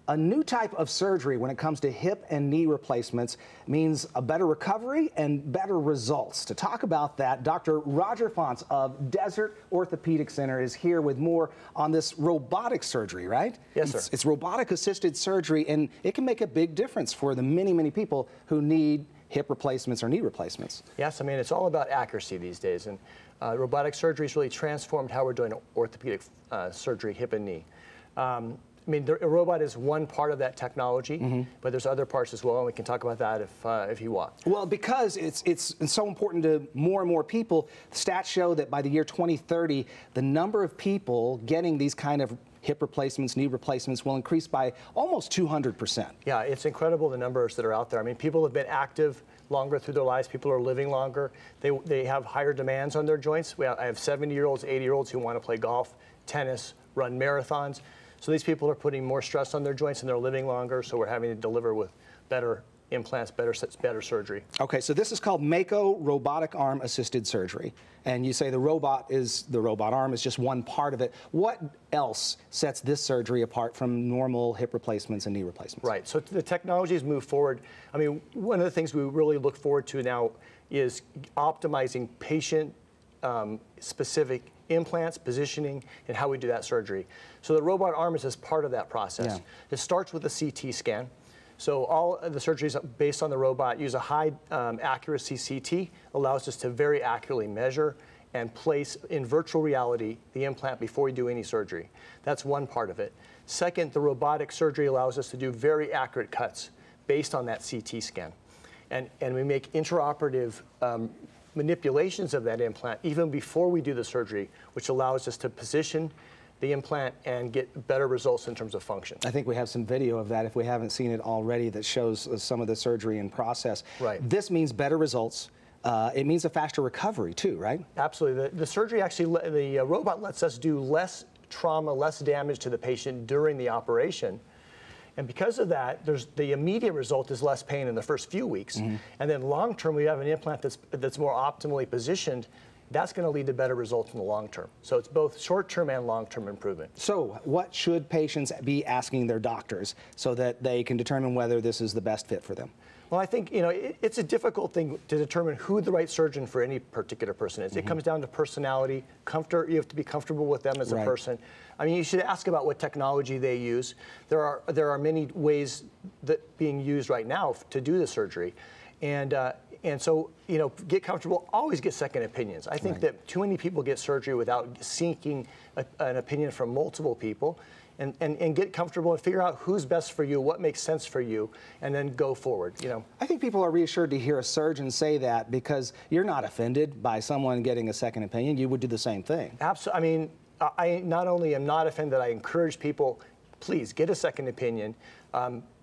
A new type of surgery when it comes to hip and knee replacements means a better recovery and better results. To talk about that, Dr. Roger Fonts of Desert Orthopedic Center is here with more on this robotic surgery, right? Yes, sir. It's robotic-assisted surgery, and it can make a big difference for the many people who need hip replacements or knee replacements. Yes, I mean, it's all about accuracy these days, and robotic surgery has really transformed how we're doing orthopedic surgery, hip and knee. I mean, a robot is one part of that technology, but there's other parts as well, and we can talk about that if you want. Well, because it's so important to more and more people, stats show that by the year 2030, the number of people getting these kind of hip replacements, knee replacements will increase by almost 200%. Yeah, it's incredible the numbers that are out there. I mean, people have been active longer through their lives. People are living longer. They have higher demands on their joints. I have 70-year-olds, 80-year-olds who want to play golf, tennis, run marathons. So these people are putting more stress on their joints and they're living longer, so we're having to deliver with better implants, better surgery. Okay, so this is called Mako robotic arm assisted surgery. And you say the robot arm is just one part of it. What else sets this surgery apart from normal hip replacements and knee replacements? Right, so the technology has moved forward. I mean, one of the things we really look forward to now is optimizing patient specific implants, positioning, and how we do that surgery. So the robot arm is just part of that process. Yeah. It starts with a CT scan. So all of the surgeries based on the robot use a high accuracy CT, allows us to very accurately measure and place in virtual reality the implant before we do any surgery. That's one part of it. Second, the robotic surgery allows us to do very accurate cuts based on that CT scan. And we make intraoperative manipulations of that implant even before we do the surgery, which allows us to position the implant and get better results in terms of function. I think we have some video of that if we haven't seen it already that shows some of the surgery in process. Right. This means better results. It means a faster recovery too, right? Absolutely. The surgery actually, the robot lets us do less trauma, less damage to the patient during the operation. And because of that, the immediate result is less pain in the first few weeks. And then long term, we have an implant that's more optimally positioned. That's going to lead to better results in the long term. So it's both short term and long term improvement. So what should patients be asking their doctors so that they can determine whether this is the best fit for them? Well, I think, it's a difficult thing to determine who the right surgeon for any particular person is. It comes down to personality, you have to be comfortable with them as a person. I mean, you should ask about what technology they use. There are many ways that being used right now to do the surgery. And so, get comfortable, always get second opinions. I think that too many people get surgery without seeking an opinion from multiple people. And get comfortable and figure out who's best for you, what makes sense for you, and then go forward. I think people are reassured to hear a surgeon say that because you're not offended by someone getting a second opinion. You would do the same thing. Absolutely. I mean, I not only am not offended, I encourage people, please get a second opinion.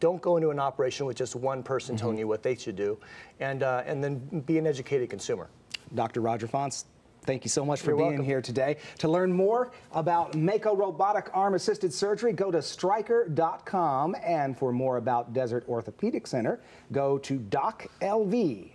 Don't go into an operation with just one person telling you what they should do, and then be an educated consumer. Dr. Roger Fonts, thank you so much for You're being welcome. here today. To learn more about Mako robotic arm assisted surgery, go to Stryker.com. And for more about Desert Orthopedic Center, go to doclv.com.